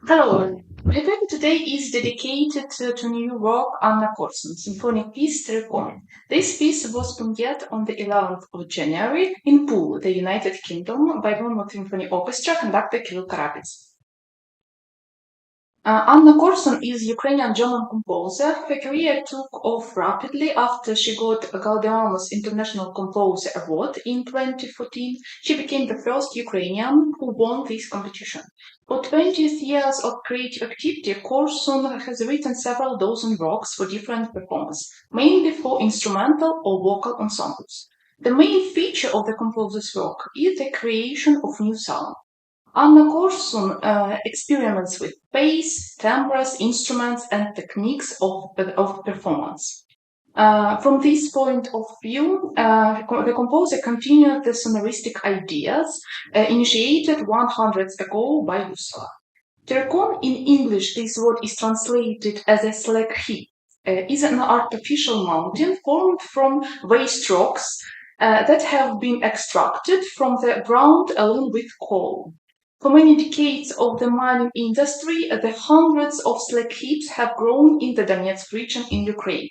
Hello, my topic today is dedicated to new work Anna Korsun, symphonic piece Terricone. This piece was premiered on the 11th of January in Poole, the United Kingdom, by Bournemouth Symphony Orchestra conductor Kirill Karabits. Anna Korsun is a Ukrainian-German composer. Her career took off rapidly after she got a Gaudeamus International Composer Award in 2014. She became the first Ukrainian who won this competition. For 20 years of creative activity, Korsun has written several dozen works for different performers, mainly for instrumental or vocal ensembles. The main feature of the composer's work is the creation of new sound. Anna Korsun experiments with bass, timbres, instruments, and techniques of performance. From this point of view, the composer continued the sonoristic ideas initiated 100 years ago by Myroslav. Terricone, in English, this word is translated as a slag heap, is an artificial mountain formed from waste rocks that have been extracted from the ground along with coal. For many decades of the mining industry, the hundreds of slag heaps have grown in the Donetsk region in Ukraine.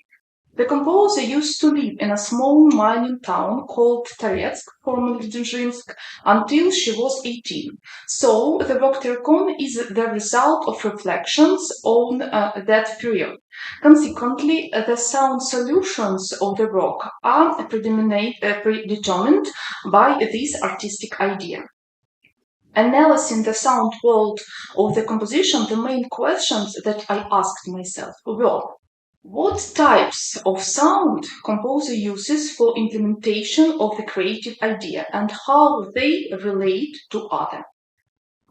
The composer used to live in a small mining town called Terets, formerly Dzhinsk, until she was 18. So the work Terricone is the result of reflections on that period. Consequently, the sound solutions of the work are predetermined by this artistic idea. Analyzing the sound world of the composition, the main questions that I asked myself were: what types of sound composer uses for implementation of the creative idea and how they relate to other?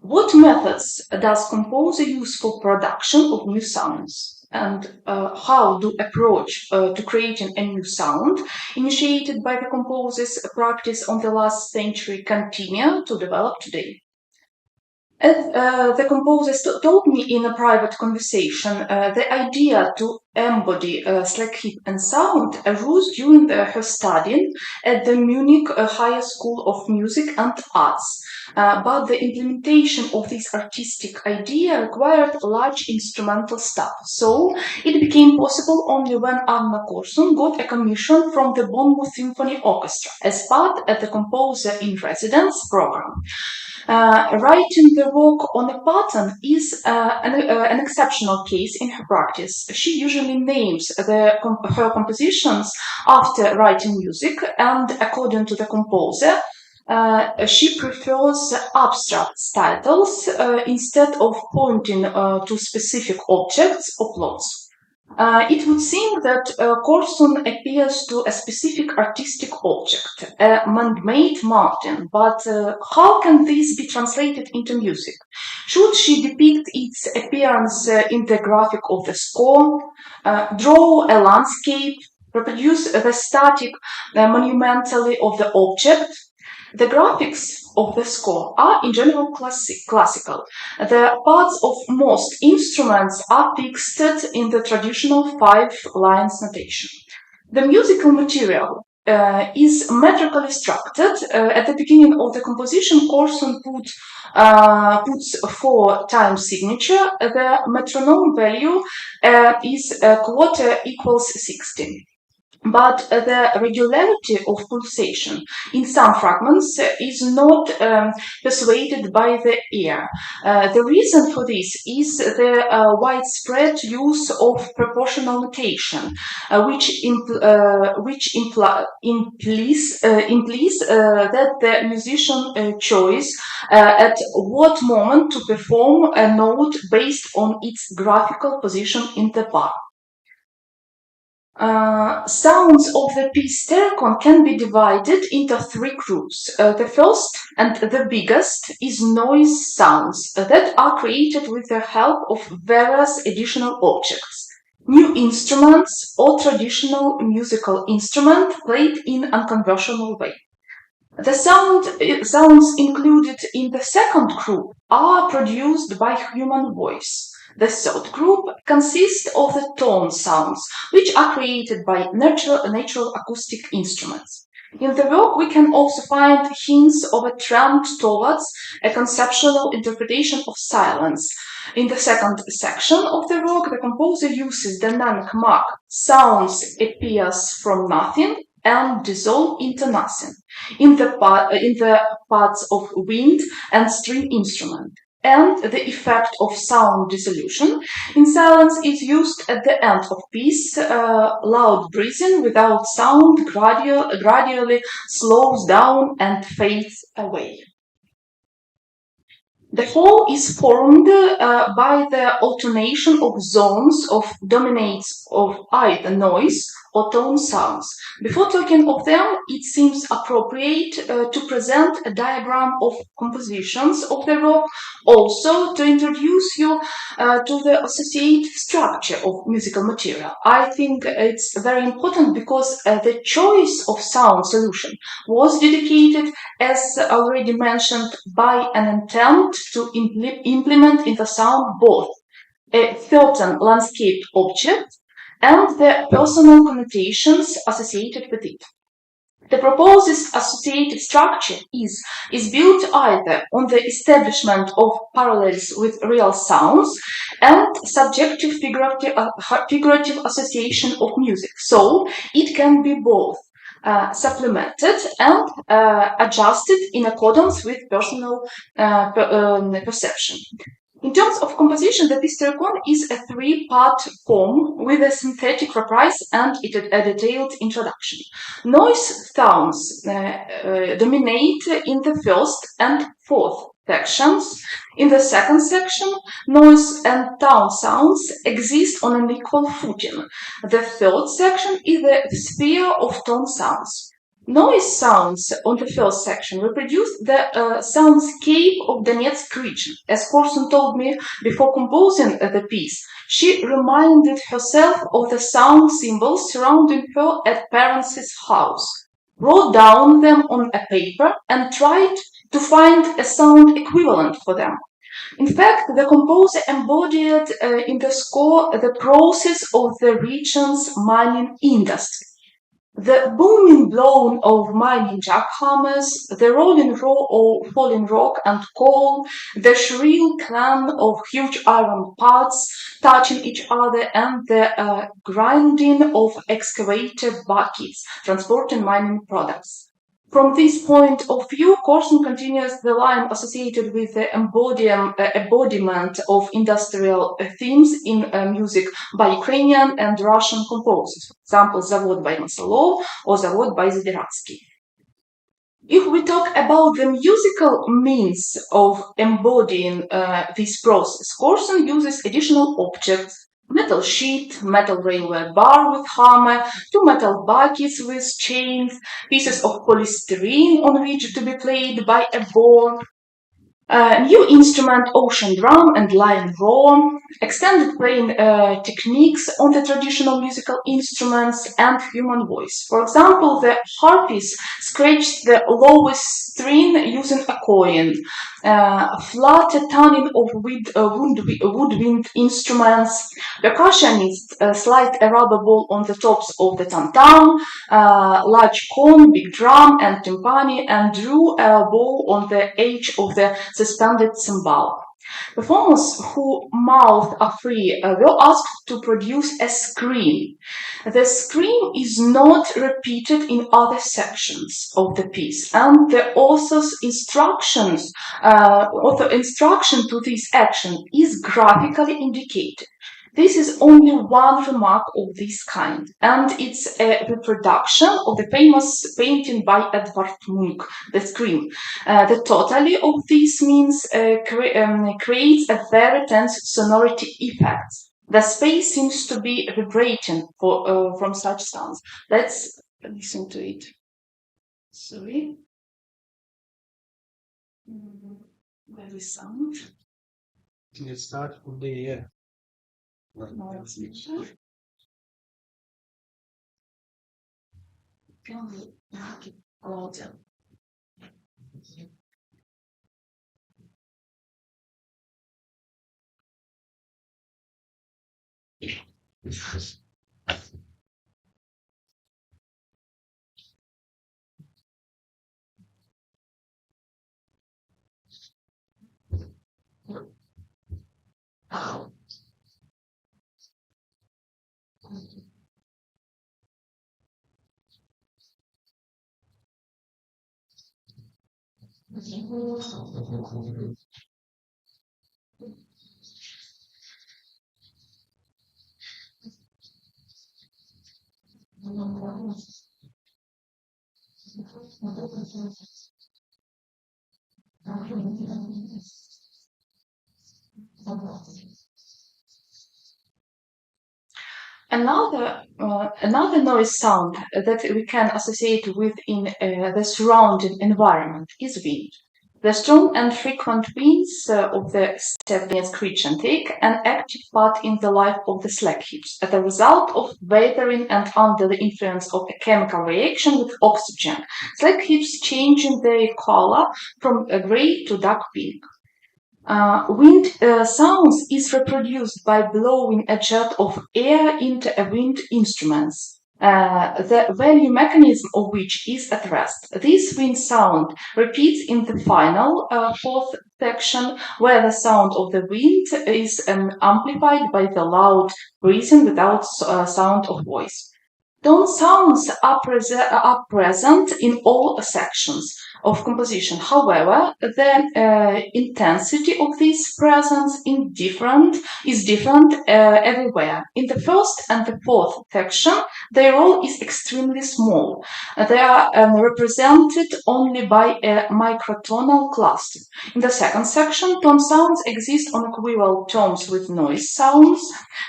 What methods does composer use for production of new sounds? And how do approach to creating a new sound initiated by the composer's practice on the last century continue to develop today? As the composer told me in a private conversation, the idea to embody slag heap and sound arose during her studying at the Munich Higher School of Music and Arts. But the implementation of this artistic idea required large instrumental staff, so it became possible only when Anna Korsun got a commission from the Bournemouth Symphony Orchestra as part of the Composer in Residence program. Writing the work on a pattern is an exceptional case in her practice. She usually names her compositions after writing music, and according to the composer, she prefers abstract titles instead of pointing to specific objects or plots. It would seem that Korsun appeals to a specific artistic object, a man-made mountain, but how can this be translated into music? Should she depict its appearance in the graphic of the score, draw a landscape, reproduce the static monumentally of the object? The graphics of the score are in general classical. The parts of most instruments are fixed in the traditional 5 lines notation. The musical material is metrically structured. At the beginning of the composition, Korsun puts 4 time signature. The metronome value is quarter equals 60. But the regularity of pulsation in some fragments is not persuaded by the ear. The reason for this is the widespread use of proportional notation, which implies that the musician chooses at what moment to perform a note based on its graphical position in the bar. Sounds of the piece Terricone can be divided into 3 groups. The first and the biggest is noise sounds that are created with the help of various additional objects, new instruments or traditional musical instrument played in unconventional way. The sounds included in the second group are produced by human voice. The third group consists of the tone sounds, which are created by natural acoustic instruments. In the work, we can also find hints of a trend towards a conceptual interpretation of silence. In the second section of the work, the composer uses the dynamic mark sounds appears from nothing and dissolve into nothing in the parts of wind and string instrument. And the effect of sound dissolution in silence is used at the end of piece. Loud breathing without sound gradually slows down and fades away. The whole is formed by the alternation of zones of dominates of either noise or tone sounds. Before talking of them, it seems appropriate to present a diagram of compositions of the work, also to introduce you to the associated structure of musical material. I think it's very important because the choice of sound solution was dedicated, as already mentioned, by an attempt to implement in the sound both a certain landscape object and the personal connotations associated with it. The proposed associated structure is built either on the establishment of parallels with real sounds and subjective figurative association of music. So it can be both supplemented and adjusted in accordance with personal perception. In terms of composition, the piece Terricone is a three-part form with a synthetic reprise and a detailed introduction. Noise sounds dominate in the first and fourth sections. In the second section, noise and tone sounds exist on an equal footing. The third section is the sphere of tone sounds. Noise sounds on the first section reproduce the soundscape of Donetsk region. As Korsun told me before composing the piece, she reminded herself of the sound symbols surrounding her at parents' house, wrote down them on a paper, and tried to find a sound equivalent for them. In fact, the composer embodied in the score the process of the region's mining industry. The booming blow of mining jackhammers, the rolling roar of falling rock and coal, the shrill clang of huge iron parts touching each other, and the grinding of excavator buckets transporting mining products. From this point of view, Korsun continues the line associated with the embodiment of industrial themes in music by Ukrainian and Russian composers, for example, Zavod by Masalov or Zavod by Zadiratsky. If we talk about the musical means of embodying this process, Korsun uses additional objects: metal sheet, metal railway bar with hammer, two metal buckets with chains, pieces of polystyrene on which to be played by a bow, new instrument, ocean drum and lion roar, extended playing techniques on the traditional musical instruments, and human voice. For example, the harpist scratched the lowest string using a coin, flat tuning of woodwind instruments, percussionists slide a rubber ball on the tops of the tam-tam, large cone, big drum and timpani, and drew a ball on the edge of the suspended cymbal. Performers whose mouths are free were asked to produce a scream. The scream is not repeated in other sections of the piece, and the author's instruction to this action is graphically indicated. This is only one remark of this kind, and it's a reproduction of the famous painting by Edvard Munch, The Scream. The totality of this means creates a very tense sonority effect. The space seems to be vibrating from such sounds. Let's listen to it. Sorry. Where is sound? Can you start from the No, it's not. Can we make it louder? Another noise sound that we can associate with in the surrounding environment is wind. The strong and frequent winds of the steppe screeching take an active part in the life of the slack hips as a result of weathering and under the influence of a chemical reaction with oxygen. Slack hips changing their color from gray to dark pink. Wind sounds is reproduced by blowing a jet of air into a wind instruments, the value mechanism of which is at rest. This wind sound repeats in the final fourth section, where the sound of the wind is amplified by the loud breathing without sound of voice. Tone sounds are present in all sections of composition. However, the intensity of this presence is different everywhere. In the first and the fourth section, their role is extremely small. They are represented only by a microtonal cluster. In the second section, tone sounds exist on equivalent terms with noise sounds.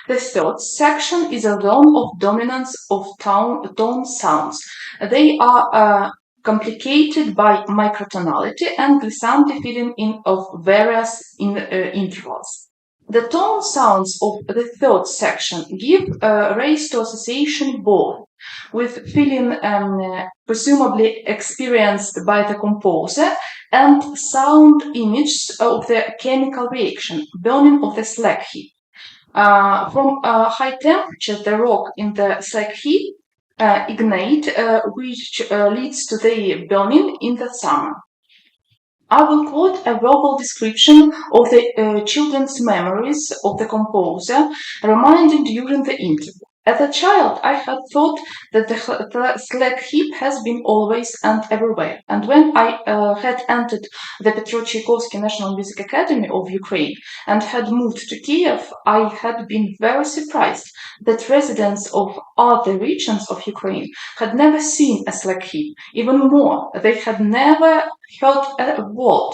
The third section is a zone of dominance of tone sounds. They are complicated by microtonality and glissandi filling in of various intervals. The tone sounds of the third section give rise to association both with feeling presumably experienced by the composer and sound images of the chemical reaction, burning of the slack heap. From high temperature, the rock in the slack heap ignite, which leads to their burning in the summer. I will quote a verbal description of the children's memories of the composer, reminded during the interview. As a child, I had thought that the slack heap has been always and everywhere. And when I had entered the Tchaikovsky National Music Academy of Ukraine and had moved to Kiev, I had been very surprised that residents of other regions of Ukraine had never seen a slack heap. Even more, they had never heard a word.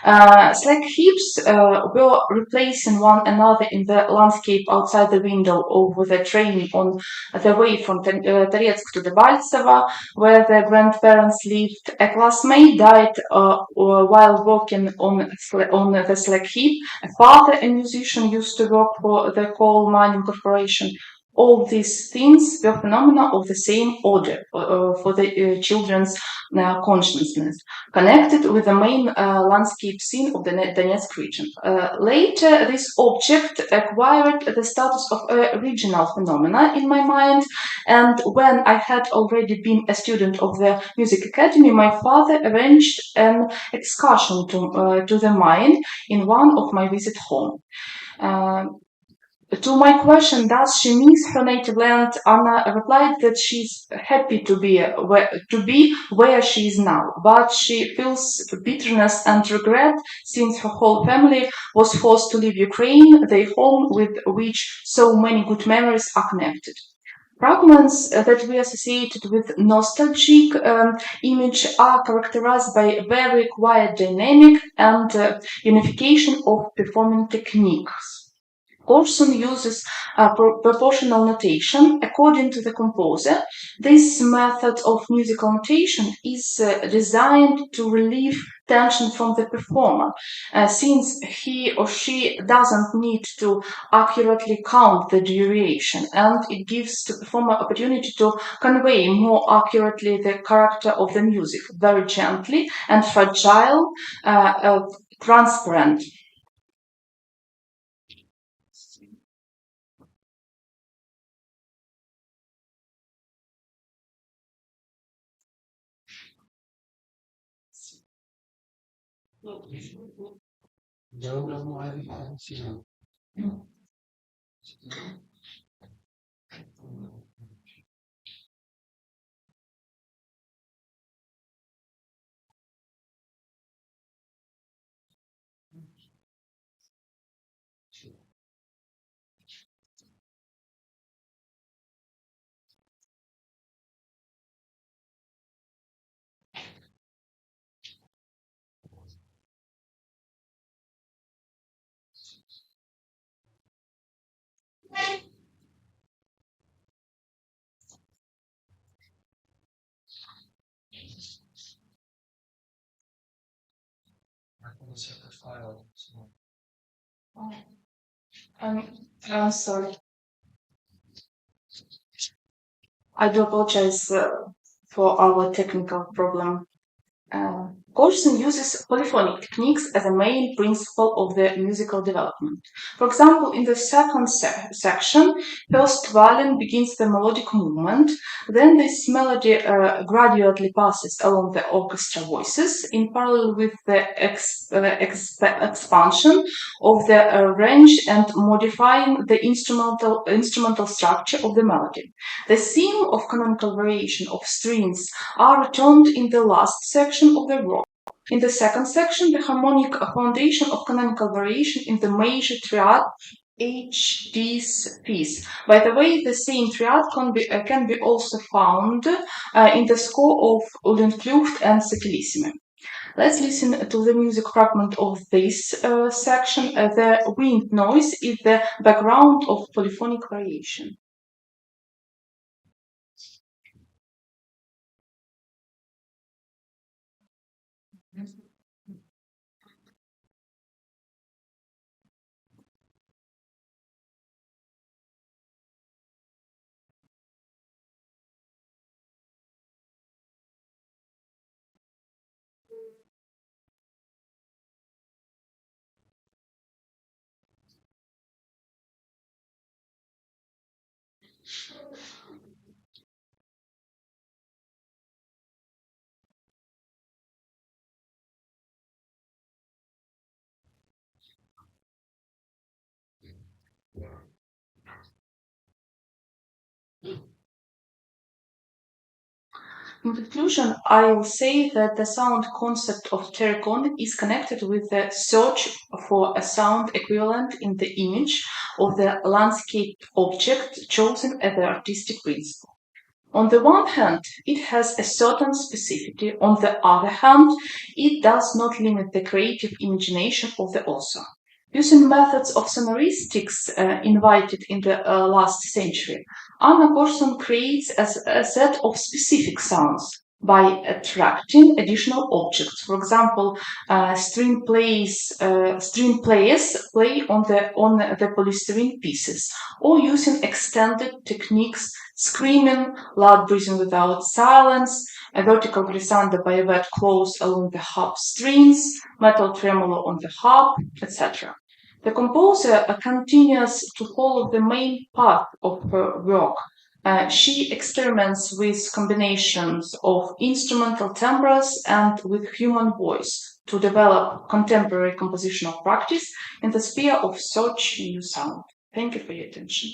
Slack heaps were replacing one another in the landscape outside the window of the train on the way from Terецk to the Baltseva, where the grandparents lived. A classmate died while working on the slack heap. A father, a musician, used to work for the coal mining corporation. All these things were phenomena of the same order for the children's consciousness, connected with the main landscape scene of the Donetsk region. Later, this object acquired the status of a regional phenomena in my mind, and when I had already been a student of the music academy, my father arranged an excursion to the mine in one of my visits home. To my question, does she miss her native land? Anna replied that she's happy to be where she is now, but she feels bitterness and regret since her whole family was forced to leave Ukraine, their home with which so many good memories are connected. Fragments that we associated with nostalgic image are characterized by a very quiet dynamic and unification of performing techniques. Korsun uses proportional notation. According to the composer, this method of musical notation is designed to relieve tension from the performer, since he or she doesn't need to accurately count the duration, and it gives the performer opportunity to convey more accurately the character of the music, very gently and fragile, transparent. I'm sorry. I do apologize for our technical problem. Korsun uses polyphonic techniques as a main principle of the musical development. For example, in the second section, first violin begins the melodic movement, then this melody gradually passes along the orchestra voices in parallel with the expansion of the range and modifying the instrumental structure of the melody. The theme of canonical variation of strings are returned in the last section of the work. In the second section, the harmonic foundation of canonical variation in the major triad HD's piece. By the way, the same triad can be also found in the score of Unflucht and Setilissime. Let's listen to the music fragment of this section. The wind noise is the background of polyphonic variation. In conclusion, I will say that the sound concept of Terricone is connected with the search for a sound equivalent in the image of the landscape object chosen as the artistic principle. On the one hand, it has a certain specificity. On the other hand, it does not limit the creative imagination of the author. Using methods of sonoristics invited in the last century, Anna Korsun creates a set of specific sounds by attracting additional objects. For example, string players play on the polystyrene pieces, or using extended techniques, screaming, loud breathing without silence, a vertical glissando by a wet cloth along the harp strings, metal tremolo on the harp, etc. The composer continues to follow the main path of her work. She experiments with combinations of instrumental timbres and with human voice to develop contemporary compositional practice in the sphere of such new sound. Thank you for your attention.